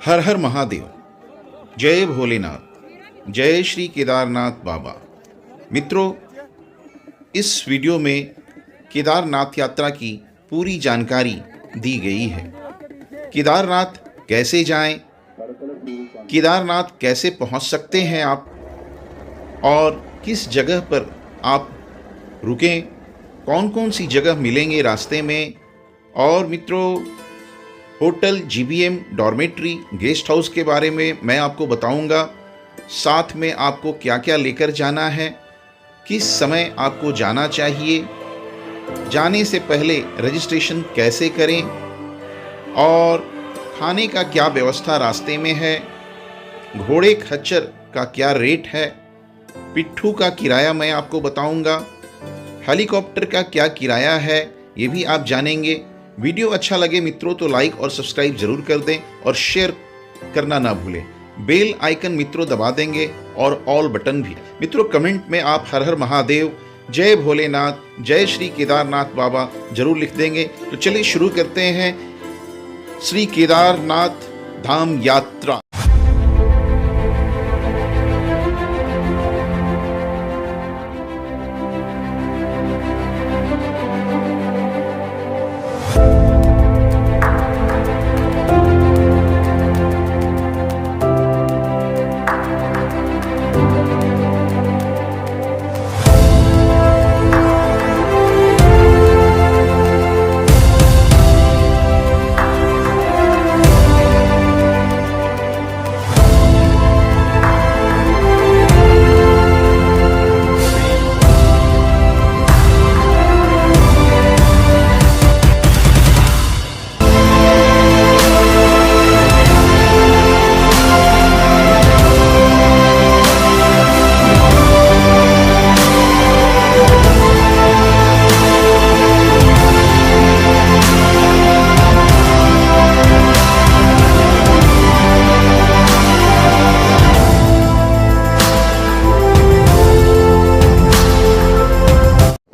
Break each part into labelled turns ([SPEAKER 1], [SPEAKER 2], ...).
[SPEAKER 1] हर हर महादेव, जय भोलेनाथ, जय श्री केदारनाथ बाबा। मित्रों, इस वीडियो में केदारनाथ यात्रा की पूरी जानकारी दी गई है। केदारनाथ कैसे जाएं, केदारनाथ कैसे पहुंच सकते हैं आप, और किस जगह पर आप रुकें, कौन कौन सी जगह मिलेंगे रास्ते में, और मित्रों hotel GBM dormitory guest house के बारे में मैं आपको बताऊंगा। साथ में आपको क्या क्या लेकर जाना है, किस समय आपको जाना चाहिए, जाने से पहले रजिस्ट्रेशन कैसे करें, और खाने का क्या व्यवस्था रास्ते में है, घोड़े खच्चर का क्या रेट है, पिट्ठू का किराया मैं आपको बताऊंगा, हेलीकॉप्टर का क्या किराया है ये भी आप जानेंगे। वीडियो अच्छा लगे मित्रों तो लाइक और सब्सक्राइब जरूर कर दें और शेयर करना ना भूलें। बेल आइकन मित्रों दबा देंगे और ऑल बटन भी। मित्रों कमेंट में आप हर हर महादेव, जय भोलेनाथ, जय श्री केदारनाथ बाबा जरूर लिख देंगे। तो चलिए शुरू करते हैं श्री केदारनाथ धाम यात्रा।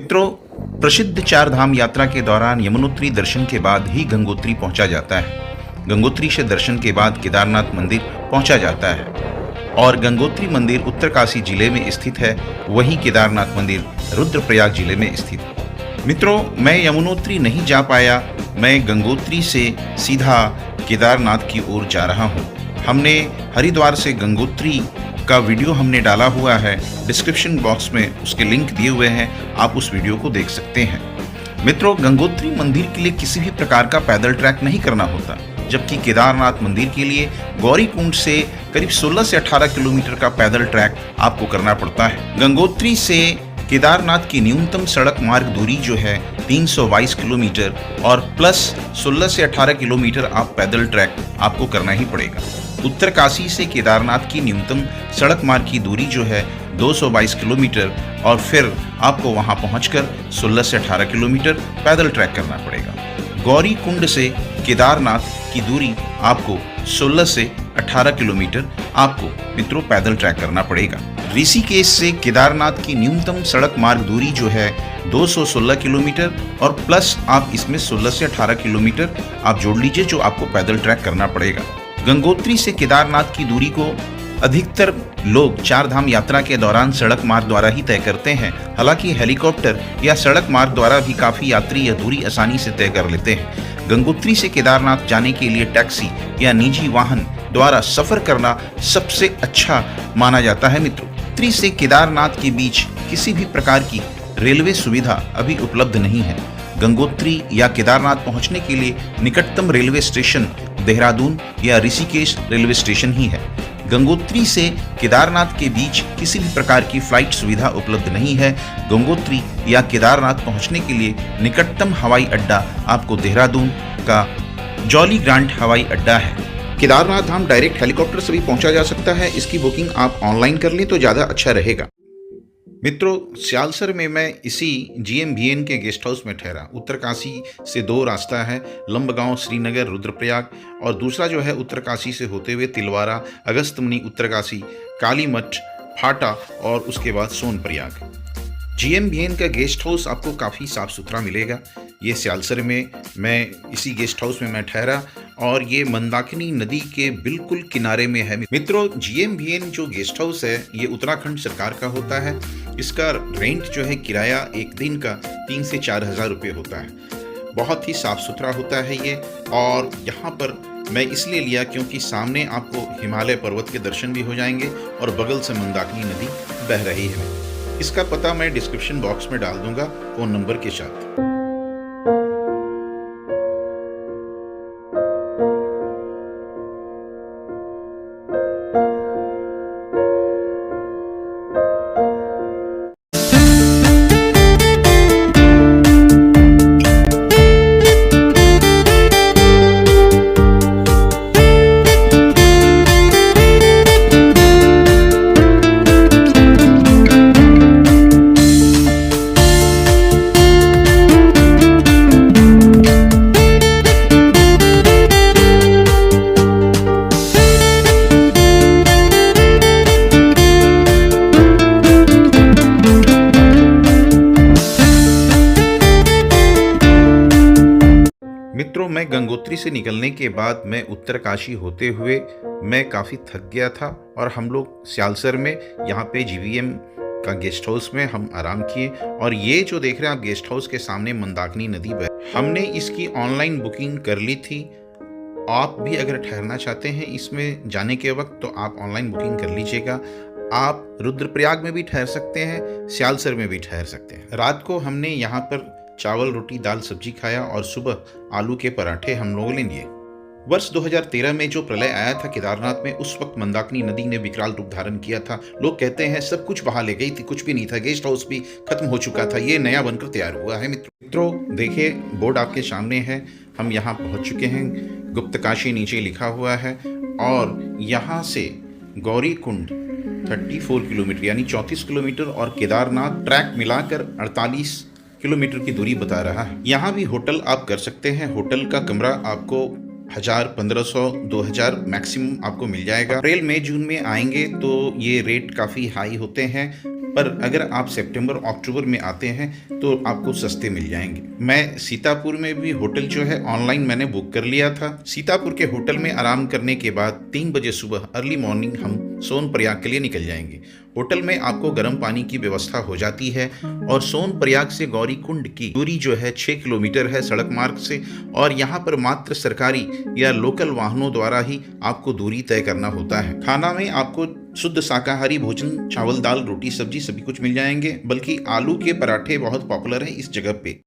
[SPEAKER 1] मित्रों, प्रसिद्ध चार धाम यात्रा के दौरान यमुनोत्री दर्शन के बाद ही गंगोत्री पहुंचा जाता है। गंगोत्री से दर्शन के बाद केदारनाथ मंदिर पहुंचा जाता है, और गंगोत्री मंदिर उत्तरकाशी जिले में स्थित है, वहीं केदारनाथ मंदिर रुद्रप्रयाग जिले में स्थित है। मित्रों, मैं यमुनोत्री नहीं जा पाया, मैं गंगोत्री से सीधा केदारनाथ की ओर जा रहा हूँ। हमने हरिद्वार से गंगोत्री का वीडियो हमने डाला हुआ है, डिस्क्रिप्शन बॉक्स में उसके लिंक दिए हुए हैं, आप उस वीडियो को देख सकते हैं। मित्रों, गंगोत्री मंदिर के लिए किसी भी प्रकार का पैदल ट्रैक नहीं करना होता, जबकि केदारनाथ मंदिर के लिए गौरीकुंड से करीब 16 से 18 किलोमीटर का पैदल ट्रैक आपको करना पड़ता है। गंगोत्री से केदारनाथ की न्यूनतम सड़क मार्ग दूरी जो है 322 किलोमीटर, और प्लस 16 से 18 किलोमीटर आप पैदल ट्रैक आपको करना ही पड़ेगा। उत्तरकाशी से केदारनाथ की न्यूनतम सड़क मार्ग की दूरी जो है 222 किलोमीटर, और फिर आपको वहां पहुंचकर 16 से 18 किलोमीटर पैदल ट्रैक करना पड़ेगा। गौरी कुंड से केदारनाथ की दूरी आपको 16 से 18 किलोमीटर आपको मित्रों पैदल ट्रैक करना पड़ेगा। ऋषिकेश से केदारनाथ की न्यूनतम सड़क मार्ग दूरी जो है 216 किलोमीटर, और प्लस आप इसमें 16 से 18 किलोमीटर आप जोड़ लीजिए जो आपको पैदल ट्रैक करना पड़ेगा। गंगोत्री से केदारनाथ की दूरी को अधिकतर लोग चार धाम यात्रा के दौरान सड़क मार्ग द्वारा ही तय करते हैं। हालांकि हेलीकॉप्टर या सड़क मार्ग द्वारा भी काफ़ी यात्री यह दूरी आसानी से तय कर लेते हैं। गंगोत्री से केदारनाथ जाने के लिए टैक्सी या निजी वाहन द्वारा सफर करना सबसे अच्छा माना जाता है। मित्रों, गंगोत्री से केदारनाथ के बीच किसी भी प्रकार की रेलवे सुविधा अभी उपलब्ध नहीं है। गंगोत्री या केदारनाथ पहुंचने के लिए निकटतम रेलवे स्टेशन देहरादून या ऋषिकेश रेलवे स्टेशन ही है। गंगोत्री से केदारनाथ के बीच किसी भी प्रकार की फ्लाइट सुविधा उपलब्ध नहीं है। गंगोत्री या केदारनाथ पहुंचने के लिए निकटतम हवाई अड्डा आपको देहरादून का जॉली ग्रांट हवाई अड्डा है। केदारनाथ धाम डायरेक्ट हेलीकॉप्टर से भी पहुंचा जा सकता है, इसकी बुकिंग आप ऑनलाइन कर लें तो ज़्यादा अच्छा रहेगा। मित्रों, सियालसर में मैं इसी GMBN के गेस्ट हाउस में ठहरा। उत्तरकाशी से 2 रास्ता है, लंबगांव, श्रीनगर, रुद्रप्रयाग, और दूसरा जो है उत्तरकाशी से होते हुए तिलवारा, अगस्तमुनि, उत्तरकाशी, कालीमठ, फाटा और उसके बाद सोनप्रयाग। GMBN का गेस्ट हाउस आपको काफ़ी साफ़ सुथरा मिलेगा। ये सियालसर में मैं इसी गेस्ट हाउस में मैं ठहरा, और ये मंदाकिनी नदी के बिल्कुल किनारे में है। मित्रों, GMBN जो गेस्ट हाउस है ये उत्तराखंड सरकार का होता है। इसका रेंट जो है किराया एक दिन का 3 से 4 हज़ार रुपये होता है। बहुत ही साफ सुथरा होता है ये। और यहाँ पर मैं इसलिए लिया क्योंकि सामने आपको हिमालय पर्वत के दर्शन भी हो जाएंगे और बगल से मंदाकिनी नदी बह रही है। इसका पता मैं डिस्क्रिप्शन बॉक्स में डाल दूंगा फ़ोन नंबर के साथ। मित्रों, मैं गंगोत्री से निकलने के बाद मैं उत्तरकाशी होते हुए मैं काफ़ी थक गया था और हम लोग सियालसर में यहाँ पे GVM का गेस्ट हाउस में हम आराम किए। और ये जो देख रहे हैं आप गेस्ट हाउस के सामने मंदाकिनी नदी बह, हमने इसकी ऑनलाइन बुकिंग कर ली थी। आप भी अगर ठहरना चाहते हैं इसमें जाने के वक्त तो आप ऑनलाइन बुकिंग कर लीजिएगा। आप रुद्रप्रयाग में भी ठहर सकते हैं, सियालसर में भी ठहर सकते हैं। रात को हमने यहाँ पर चावल रोटी दाल सब्जी खाया और सुबह आलू के पराठे हम लोगों ने लिए। वर्ष 2013 में जो प्रलय आया था केदारनाथ में, उस वक्त मंदाकिनी नदी ने विकराल रूप धारण किया था। लोग कहते हैं सब कुछ बहा ले गई थी, कुछ भी नहीं था, गेस्ट हाउस भी खत्म हो चुका था, ये नया बनकर तैयार हुआ है। मित्रों देखिए, बोर्ड आपके सामने है, हम यहाँ पहुँच चुके हैं। गुप्तकाशी नीचे लिखा हुआ है और यहाँ से गौरी कुंड 34 किलोमीटर यानी 34 किलोमीटर और केदारनाथ ट्रैक मिलाकर 48 किलोमीटर की दूरी बता रहा है। यहाँ भी होटल आप कर सकते हैं। होटल का कमरा आपको 1000, 1500, 2000 मैक्सिमम आपको मिल जाएगा। अप्रैल मई जून में आएंगे तो ये रेट काफ़ी हाई होते हैं, पर अगर आप सितंबर अक्टूबर में आते हैं तो आपको सस्ते मिल जाएंगे। मैं सीतापुर में भी होटल जो है ऑनलाइन मैंने बुक कर लिया था। सीतापुर के होटल में आराम करने के बाद 3 बजे सुबह अर्ली मॉर्निंग हम सोनप्रयाग के लिए निकल जाएंगे। होटल में आपको गर्म पानी की व्यवस्था हो जाती है और सोनप्रयाग से गौरी कुंड की दूरी जो है 6 किलोमीटर है सड़क मार्ग से। और यहाँ पर मात्र सरकारी या लोकल वाहनों द्वारा ही आपको दूरी तय करना होता है। खाना में आपको शुद्ध शाकाहारी भोजन, चावल दाल रोटी सब्जी सभी कुछ मिल जाएंगे, बल्कि आलू के पराठे बहुत पॉपुलर है इस जगह पे।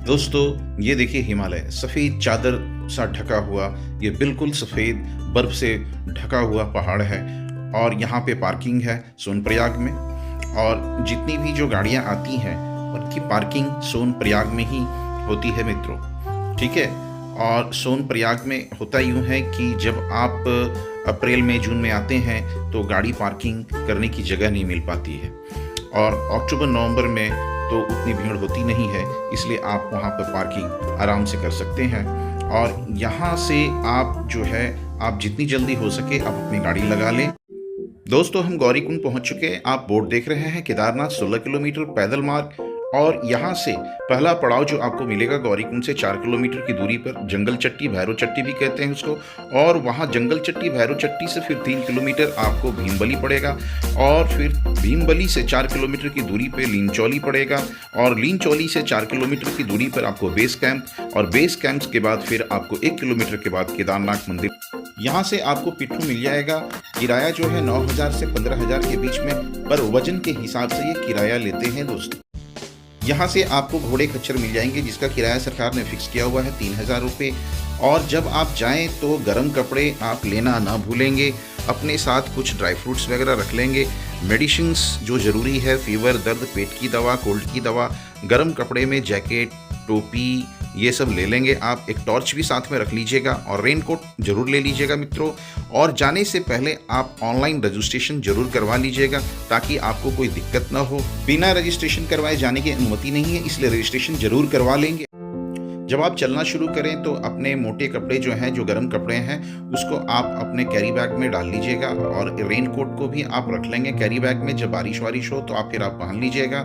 [SPEAKER 1] दोस्तों ये देखिए, हिमालय सफ़ेद चादर सा ढका हुआ, ये बिल्कुल सफ़ेद बर्फ से ढका हुआ पहाड़ है। और यहाँ पे पार्किंग है सोनप्रयाग में, और जितनी भी जो गाड़ियाँ आती हैं उनकी पार्किंग सोनप्रयाग में ही होती है मित्रों, ठीक है। और सोनप्रयाग में होता यूँ है कि जब आप अप्रैल मई जून में आते हैं तो गाड़ी पार्किंग करने की जगह नहीं मिल पाती है, और अक्टूबर नवंबर में तो उतनी भीड़ होती नहीं है, इसलिए आप वहाँ पर पार्किंग आराम से कर सकते हैं। और यहाँ से आप जो है आप जितनी जल्दी हो सके आप अपनी गाड़ी लगा लें। दोस्तों हम गौरी कुंड पहुँच चुके हैं। आप बोर्ड देख रहे हैं केदारनाथ 16 किलोमीटर पैदल मार्ग, और यहाँ से पहला पड़ाव जो आपको मिलेगा गौरी कुंड से 4 किलोमीटर की दूरी पर जंगल चट्टी, भैरव चट्टी भी कहते हैं उसको। और वहाँ जंगल चट्टी, भैरव चट्टी से फिर 3 किलोमीटर आपको भीमबली पड़ेगा, और फिर भीमबली से 4 किलोमीटर की दूरी पे लीनचौली पड़ेगा, और लीनचौली से 4 किलोमीटर की दूरी पर आपको बेस कैंप, और बेस कैंप के बाद फिर आपको 1 किलोमीटर के बाद केदारनाथ मंदिर। यहाँ से आपको पिट्ठू मिल जाएगा। किराया जो है 9000 से 15000 के बीच में पर वजन के हिसाब से ये किराया लेते हैं दोस्तों। यहाँ से आपको घोड़े खच्चर मिल जाएंगे जिसका किराया सरकार ने फिक्स किया हुआ है 3000 रुपये। और जब आप जाएं तो गर्म कपड़े आप लेना ना भूलेंगे, अपने साथ कुछ ड्राई फ्रूट्स वगैरह रख लेंगे। मेडिसिन्स जो ज़रूरी है, फीवर, दर्द, पेट की दवा, कोल्ड की दवा गर्म कपड़े में जैकेट, टोपी ये सब ले लेंगे आप। एक टॉर्च भी साथ में रख लीजिएगा और रेनकोट जरूर ले लीजिएगा मित्रों। और जाने से पहले आप ऑनलाइन रजिस्ट्रेशन जरूर करवा लीजिएगा ताकि आपको कोई दिक्कत ना हो। बिना रजिस्ट्रेशन करवाए जाने की अनुमति नहीं है, इसलिए रजिस्ट्रेशन जरूर करवा लेंगे। जब आप चलना शुरू करें तो अपने मोटे कपड़े जो हैं, जो गर्म कपड़े हैं, उसको आप अपने कैरी बैग में डाल लीजिएगा और रेनकोट को भी आप रख लेंगे कैरी बैग में। जब बारिश वारिश हो तो आप फिर आप पहन लीजिएगा।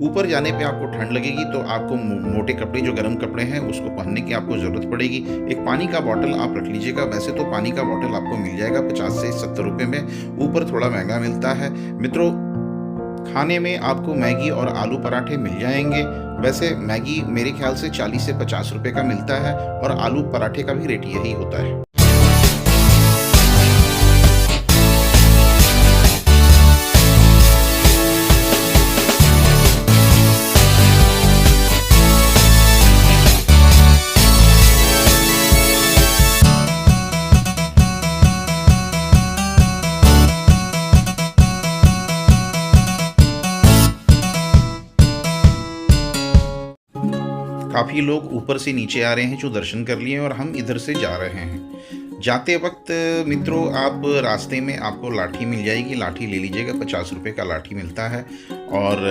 [SPEAKER 1] ऊपर जाने पे आपको ठंड लगेगी तो आपको मोटे कपड़े जो गर्म कपड़े हैं उसको पहनने की आपको ज़रूरत पड़ेगी। एक पानी का बॉटल आप रख लीजिएगा। वैसे तो पानी का बॉटल आपको मिल जाएगा 50 से 70 रुपये में, ऊपर थोड़ा महंगा मिलता है मित्रों। खाने में आपको मैगी और आलू पराठे मिल जाएंगे। वैसे मैगी मेरे ख्याल से 40 से 50 रुपए का मिलता है और आलू पराठे का भी रेट यही होता है। काफ़ी लोग ऊपर से नीचे आ रहे हैं जो दर्शन कर लिए और हम इधर से जा रहे हैं। जाते वक्त मित्रों आप रास्ते में आपको लाठी मिल जाएगी, लाठी ले लीजिएगा। 50 रुपये का लाठी मिलता है और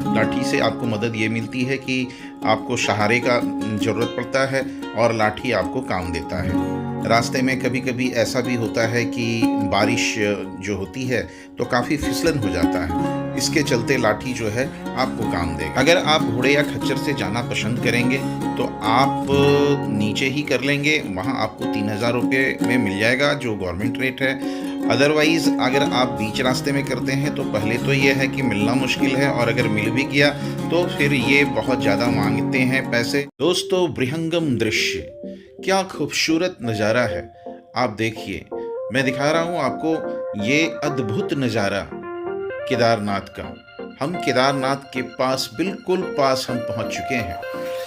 [SPEAKER 1] लाठी से आपको मदद ये मिलती है कि आपको सहारे का ज़रूरत पड़ता है और लाठी आपको काम देता है। रास्ते में कभी कभी ऐसा भी होता है कि बारिश जो होती है तो काफ़ी फिसलन हो जाता है, इसके चलते लाठी जो है आपको काम देगा। अगर आप घोड़े या खच्चर से जाना पसंद करेंगे तो आप नीचे ही कर लेंगे, वहाँ आपको 3000 रुपये में मिल जाएगा जो गवर्नमेंट रेट है। अदरवाइज़ अगर आप बीच रास्ते में करते हैं तो पहले तो ये है कि मिलना मुश्किल है और अगर मिल भी गया तो फिर ये बहुत ज़्यादा मांगते हैं पैसे। दोस्तों विहंगम दृश्य, क्या खूबसूरत नज़ारा है। आप देखिए, मैं दिखा रहा हूँ आपको ये अद्भुत नज़ारा केदारनाथ का। हम केदारनाथ के पास, बिल्कुल पास हम पहुँच चुके हैं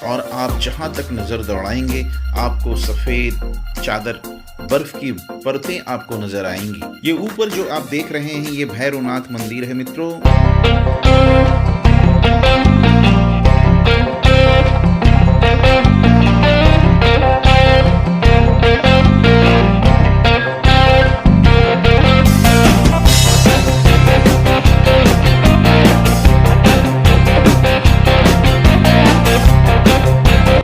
[SPEAKER 1] और आप जहाँ तक नज़र दौड़ाएंगे आपको सफ़ेद चादर, बर्फ की परतें आपको नज़र आएंगी। ये ऊपर जो आप देख रहे हैं ये भैरवनाथ मंदिर है मित्रों।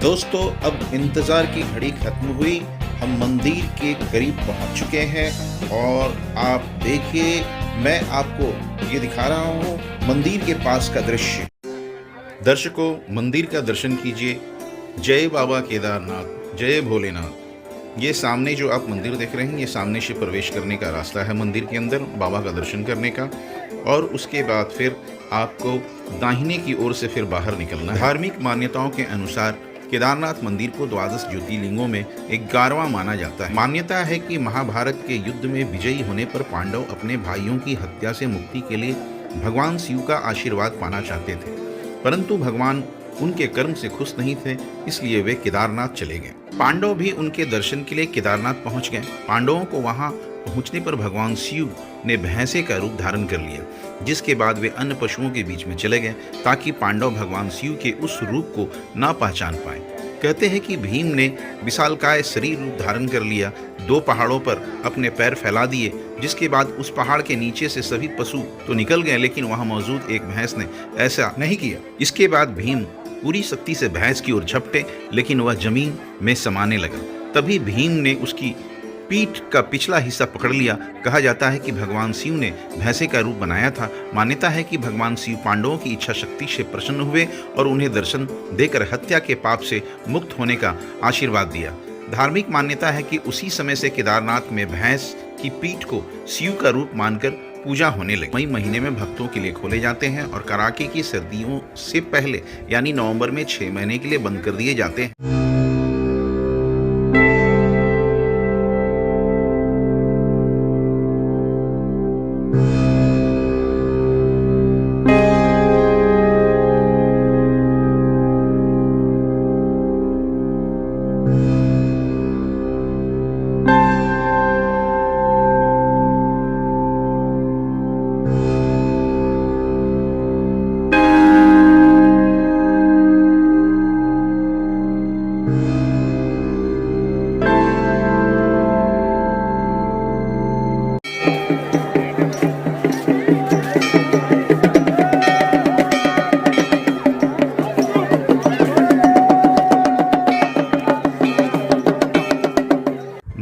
[SPEAKER 1] दोस्तों अब इंतज़ार की घड़ी खत्म हुई, हम मंदिर के करीब पहुंच चुके हैं और आप देखिए मैं आपको ये दिखा रहा हूं मंदिर के पास का दृश्य। दर्शकों मंदिर का दर्शन कीजिए। जय बाबा केदारनाथ, जय भोलेनाथ। ये सामने जो आप मंदिर देख रहे हैं ये सामने से प्रवेश करने का रास्ता है मंदिर के अंदर बाबा का दर्शन करने का, और उसके बाद फिर आपको दाहिने की ओर से फिर बाहर निकलना है। धार्मिक मान्यताओं के अनुसार केदारनाथ मंदिर को 12 ज्योतिर्लिंगों में 11वां माना जाता है। मान्यता है कि महाभारत के युद्ध में विजयी होने पर पांडव अपने भाइयों की हत्या से मुक्ति के लिए भगवान शिव का आशीर्वाद पाना चाहते थे, परंतु भगवान उनके कर्म से खुश नहीं थे, इसलिए वे केदारनाथ चले गए। पांडव भी उनके दर्शन के लिए केदारनाथ पहुंच गए। पांडवों को वहां पहुंचने पर भगवान शिव ने भैंसे का रूप धारण कर लिया, जिसके बाद वे अन्य पशुओं के बीच में चले गए ताकि पांडव भगवान शिव के उस रूप को ना पहचान पाए। कहते हैं कि भीम ने विशालकाय शरीर रूप धारण कर लिया, 2 पहाड़ों पर अपने पैर फैला दिए, जिसके बाद उस पहाड़ के नीचे से सभी पशु तो निकल गए लेकिन वहां मौजूद एक भैंस ने ऐसा नहीं किया। इसके बाद भीम पूरी शक्ति से भैंस की ओर झपटे, लेकिन वह जमीन में समाने लगा। तभी भीम ने उसकी पीठ का पिछला हिस्सा पकड़ लिया। कहा जाता है कि भगवान शिव ने भैंसे का रूप बनाया था। मान्यता है कि भगवान शिव पांडवों की इच्छा शक्ति से प्रसन्न हुए और उन्हें दर्शन देकर हत्या के पाप से मुक्त होने का आशीर्वाद दिया। धार्मिक मान्यता है कि उसी समय से केदारनाथ में भैंस की पीठ को शिव का रूप मानकर पूजा होने लगी। मई महीने में भक्तों के लिए खोले जाते हैं और कड़ाके की सर्दियों से पहले यानी नवंबर में 6 महीने के लिए बंद कर दिए जाते हैं।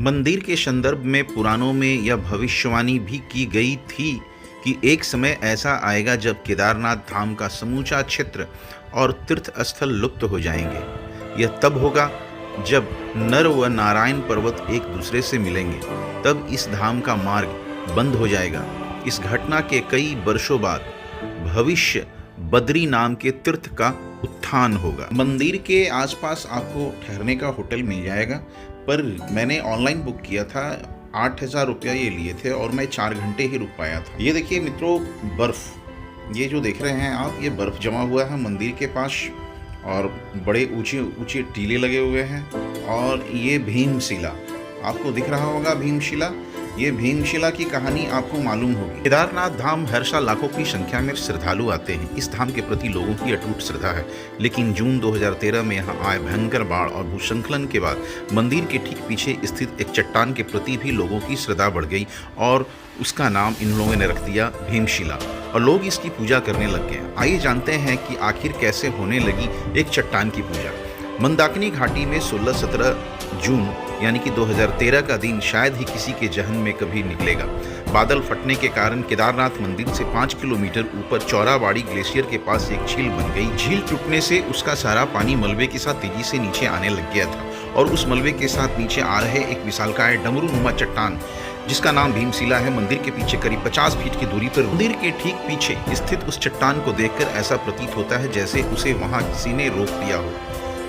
[SPEAKER 1] मंदिर के संदर्भ में पुराणों में यह भविष्यवाणी भी की गई थी कि एक समय ऐसा आएगा जब केदारनाथ धाम का समूचा क्षेत्र और तीर्थ स्थल लुप्त हो जाएंगे। यह तब होगा जब नर व नारायण पर्वत एक दूसरे से मिलेंगे, तब इस धाम का मार्ग बंद हो जाएगा। इस घटना के कई वर्षों बाद भविष्य बद्री नाम के तीर्थ का उत्थान होगा। मंदिर के आसपास आपको ठहरने का होटल मिल जाएगा, पर मैंने ऑनलाइन बुक किया था, 8,000 रुपया ये लिए थे और मैं 4 घंटे ही रुक पाया था। ये देखिए मित्रों, बर्फ़, ये जो देख रहे हैं आप, ये बर्फ़ जमा हुआ है मंदिर के पास और बड़े ऊंचे ऊंचे टीले लगे हुए हैं। और ये भीमशिला आपको दिख रहा होगा, भीमशिला, ये भीमशिला की कहानी आपको मालूम होगी। केदारनाथ धाम हर साल लाखों की संख्या में श्रद्धालु आते हैं। इस धाम के प्रति लोगों की अटूट श्रद्धा है, लेकिन जून 2013 में यहाँ आए भयंकर बाढ़ और भूस्खलन के बाद मंदिर के ठीक पीछे स्थित एक चट्टान के प्रति भी लोगों की श्रद्धा बढ़ गई और उसका नाम इन लोगों ने रख दिया भीमशिला और लोग इसकी पूजा करने लग गए। आइए जानते हैं कि आखिर कैसे होने लगी एक चट्टान की पूजा। मंदाकिनी घाटी में 16-17 जून यानी कि 2013 का दिन शायद ही किसी के जहन में कभी निकलेगा। बादल फटने के कारण केदारनाथ मंदिर से 5 किलोमीटर ऊपर चौराबाड़ी ग्लेशियर के पास एक झील बन गई। झील टूटने से उसका सारा पानी मलबे के साथ तेजी से नीचे आने लग गया था और उस मलबे के साथ नीचे आ रहे एक विशालकाय डमरूनुमा चट्टान, जिसका नाम भीमशिला है, मंदिर के पीछे करीब 50 फीट की दूरी पर। मंदिर के ठीक पीछे स्थित उस चट्टान को देखकर ऐसा प्रतीत होता है जैसे उसे वहां किसी ने रोक दिया हो।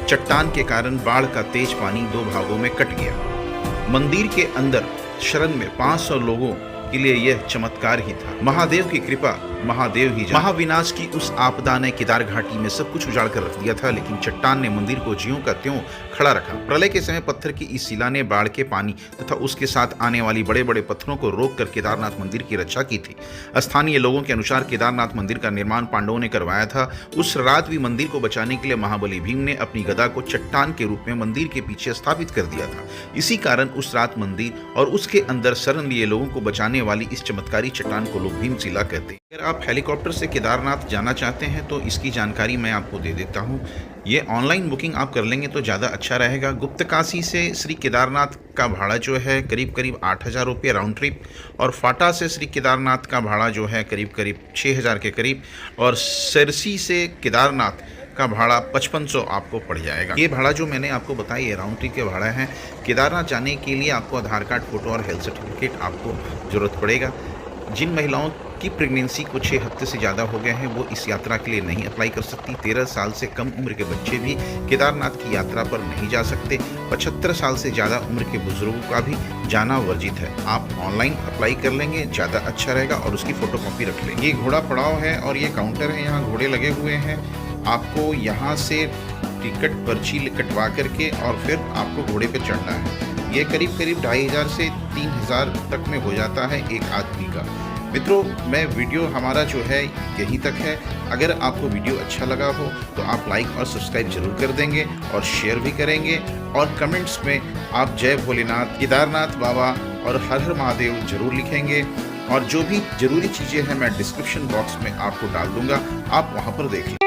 [SPEAKER 1] चट्टान के कारण बाढ़ का तेज पानी 2 भागों में कट गया। मंदिर के अंदर शरण में 500 लोगों के लिए यह चमत्कार ही था। महादेव की कृपा, महादेव ही जाने। महाविनाश की उस आपदा ने केदार घाटी में सब कुछ उजाड़ कर रख दिया था, लेकिन चट्टान ने मंदिर को ज्यों का त्यों खड़ा रखा। प्रलय के समय पत्थर की इस शिला ने बाढ़ के पानी तथा उसके साथ आने वाली बड़े बड़े पत्थरों को रोककर केदारनाथ मंदिर की रक्षा की थी। स्थानीय लोगों के अनुसार केदारनाथ मंदिर का निर्माण पांडवों ने करवाया था। उस रात भी मंदिर को बचाने के लिए महाबली भीम ने अपनी गदा को चट्टान के रूप में मंदिर के पीछे स्थापित कर दिया था। इसी कारण उस रात मंदिर और उसके अंदर शरण लिए लोगों को बचाने वाली इस चमत्कारी चट्टान को लोग भीमशिला कहते हैं। अगर आप हेलीकॉप्टर से केदारनाथ जाना चाहते हैं तो इसकी जानकारी मैं आपको दे देता हूँ। ये ऑनलाइन बुकिंग आप कर लेंगे तो ज़्यादा अच्छा रहेगा। गुप्तकाशी से श्री केदारनाथ का भाड़ा जो है करीब 8,000 रुपये राउंड ट्रिप, और फाटा से श्री केदारनाथ का भाड़ा जो है करीब 6,000 के करीब, और सरसी से केदारनाथ का भाड़ा 5500 आपको पड़ जाएगा। ये भाड़ा जो मैंने आपको बताया ये राउंड ट्रिप के भाड़ा है। केदारनाथ जाने के लिए आपको आधार कार्ड, फोटो और हेल्थ सर्टिफिकेट आपको ज़रूरत पड़ेगा। जिन महिलाओं की प्रेगनेंसी को 6 हफ्ते से ज़्यादा हो गए हैं वो इस यात्रा के लिए नहीं अप्लाई कर सकती। 13 साल से कम उम्र के बच्चे भी केदारनाथ की यात्रा पर नहीं जा सकते। 75 साल से ज़्यादा उम्र के बुजुर्गों का भी जाना वर्जित है। आप ऑनलाइन अप्लाई कर लेंगे, ज़्यादा अच्छा रहेगा, और उसकी फ़ोटोकॉपी रख लेंगे। ये घोड़ा पड़ाव है और ये काउंटर है, यहाँ घोड़े लगे हुए हैं। आपको यहाँ से टिकट पर्ची कटवा करके और फिर आपको घोड़े पर चढ़ना है। ये करीब 2,500 से 3,000 तक में हो जाता है एक आदमी का। मित्रों, मैं वीडियो हमारा जो है यहीं तक है। अगर आपको वीडियो अच्छा लगा हो तो आप लाइक और सब्सक्राइब जरूर कर देंगे और शेयर भी करेंगे, और कमेंट्स में आप जय भोलेनाथ, केदारनाथ बाबा और हर हर महादेव जरूर लिखेंगे। और जो भी ज़रूरी चीज़ें हैं मैं डिस्क्रिप्शन बॉक्स में आपको डाल दूँगा, आप वहाँ पर देख लें।